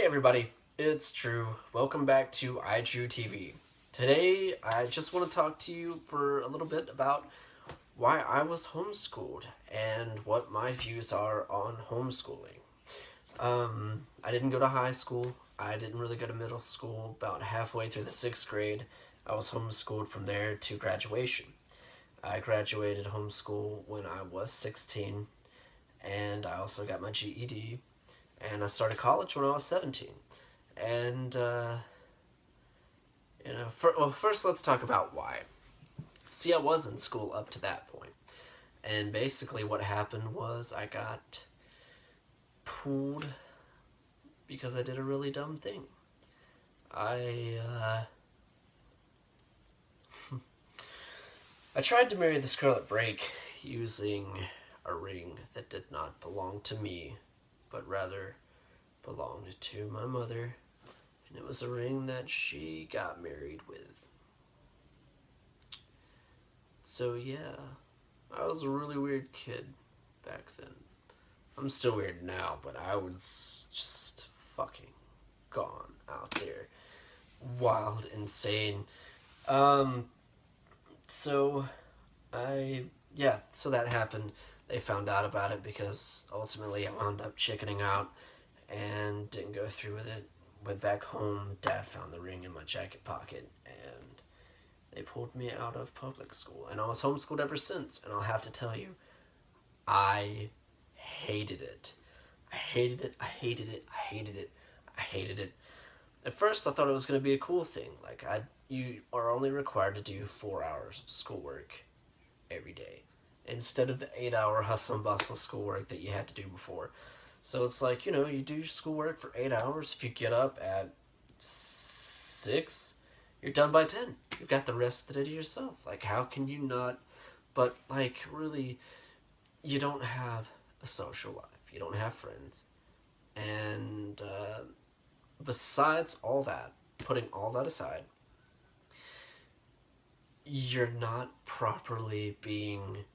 everybody, it's Drew. Welcome back to iDrew TV. Today, I just want to talk to you for a little bit about why I was homeschooled and what my views are on homeschooling. I didn't go to high school. I didn't really go to middle school. About halfway through the 6th grade, I was homeschooled from there to graduation. I graduated homeschool when I was 16, and I also got my GED, and I started college when I was 17. And, first let's talk about why. See, I was in school up to that point. And basically what happened was I got pulled because I did a really dumb thing. I tried to marry this girl at break using a ring that did not belong to me, but rather belonged to my mother, and it was a ring that she got married with. So yeah, I was a really weird kid back then. I'm still weird now, but I was just fucking gone out there. Wild, insane. So so that happened. They found out about it because ultimately I wound up chickening out and didn't go through with it. Went back home, Dad found the ring in my jacket pocket, and they pulled me out of public school. And I was homeschooled ever since, and I'll have to tell you, I hated it. I hated it, I hated it, I hated it, I hated it. At first I thought it was going to be a cool thing. You are only required to do 4 hours schoolwork every day, instead of the 8-hour hustle and bustle schoolwork that you had to do before. So it's like, you do your schoolwork for 8 hours. If you get up at 6, you're done by 10. You've got the rest of the day to yourself. How can you not? But, really, you don't have a social life. You don't have friends. And besides all that, putting all that aside, you're not properly being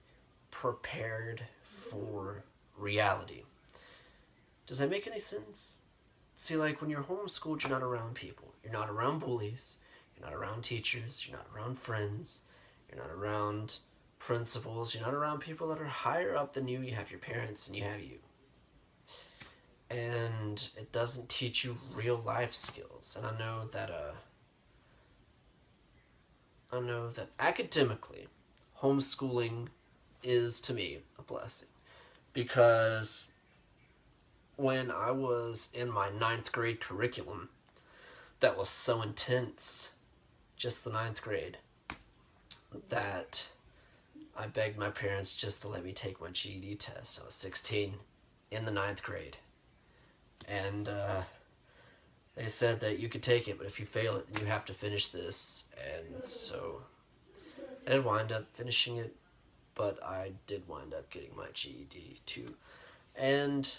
prepared for reality. Does that make any sense? See, when you're homeschooled, you're not around people. You're not around bullies. You're not around teachers. You're not around friends. You're not around principals. You're not around people that are higher up than you. You have your parents and you have you. And it doesn't teach you real life skills. And I know that academically, homeschooling is, to me, a blessing. Because when I was in my 9th grade curriculum, that was so intense, just the 9th grade, that I begged my parents just to let me take my GED test. I was 16 in the 9th grade. And they said that you could take it, but if you fail it, you have to finish this. And so I did wind up finishing it, but I did wind up getting my GED too. And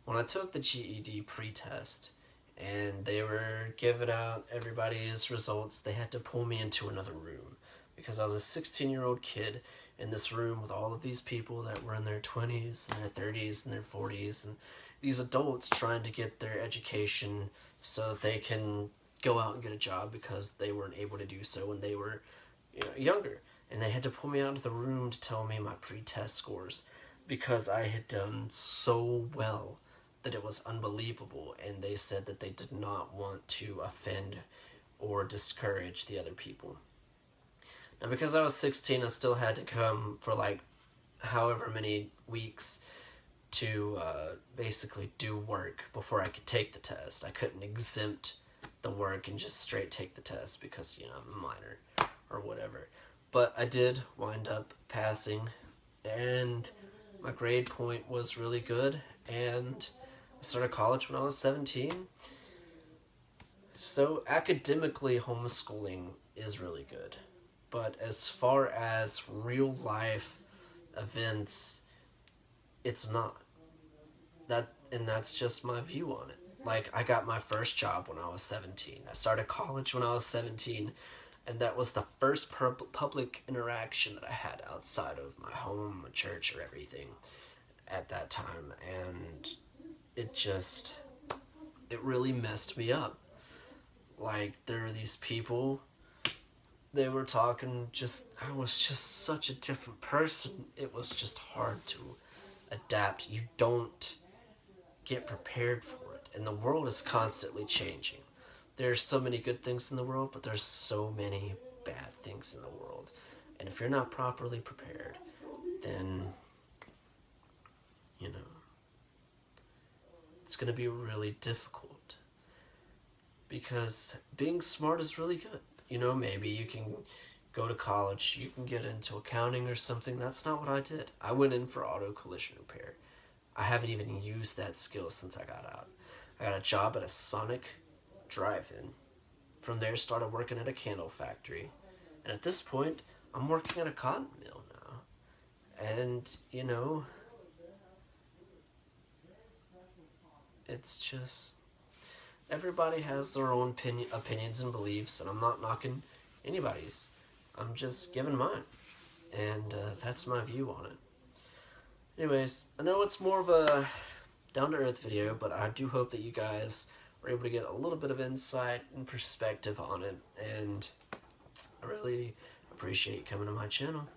when I took the GED pre-test and they were giving out everybody's results, they had to pull me into another room because I was a 16-year-old kid in this room with all of these people that were in their 20s and their 30s and their 40s, and these adults trying to get their education so that they can go out and get a job because they weren't able to do so when they were younger. And they had to pull me out of the room to tell me my pre-test scores because I had done so well that it was unbelievable, and they said that they did not want to offend or discourage the other people. Now, because I was 16, I still had to come for however many weeks to basically do work before I could take the test. I couldn't exempt the work and just straight take the test because, I'm a minor or whatever. But I did wind up passing, and my grade point was really good, and I started college when I was 17. So academically, homeschooling is really good. But as far as real life events, it's not. And that's just my view on it. I got my first job when I was 17. I started college when I was 17, and that was the first public interaction that I had outside of my home, my church, or everything at that time. And it it really messed me up. Like, there are these people, they were talking, I was just such a different person. It was just hard to adapt. You don't get prepared for it. And the world is constantly changing. There's so many good things in the world, but there's so many bad things in the world. And if you're not properly prepared, then, you know, it's going to be really difficult. Because being smart is really good. You know, maybe you can go to college, you can get into accounting or something. That's not what I did. I went in for auto collision repair. I haven't even used that skill since I got out. I got a job at a Sonic drive-in. From there, started working at a candle factory. And at this point, I'm working at a cotton mill now. And, you know, it's just, everybody has their own opinions and beliefs, and I'm not knocking anybody's. I'm just giving mine. And that's my view on it. Anyways, I know it's more of a down-to-earth video, but I do hope that you guys were able to get a little bit of insight and perspective on it, and I really appreciate you coming to my channel.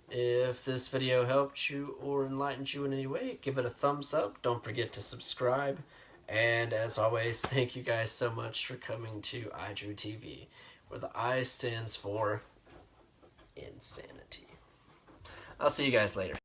If this video helped you or enlightened you in any way, give it a thumbs up. Don't forget to subscribe. And as always, thank you guys so much for coming to iDrew TV, where the I stands for insanity. I'll see you guys later.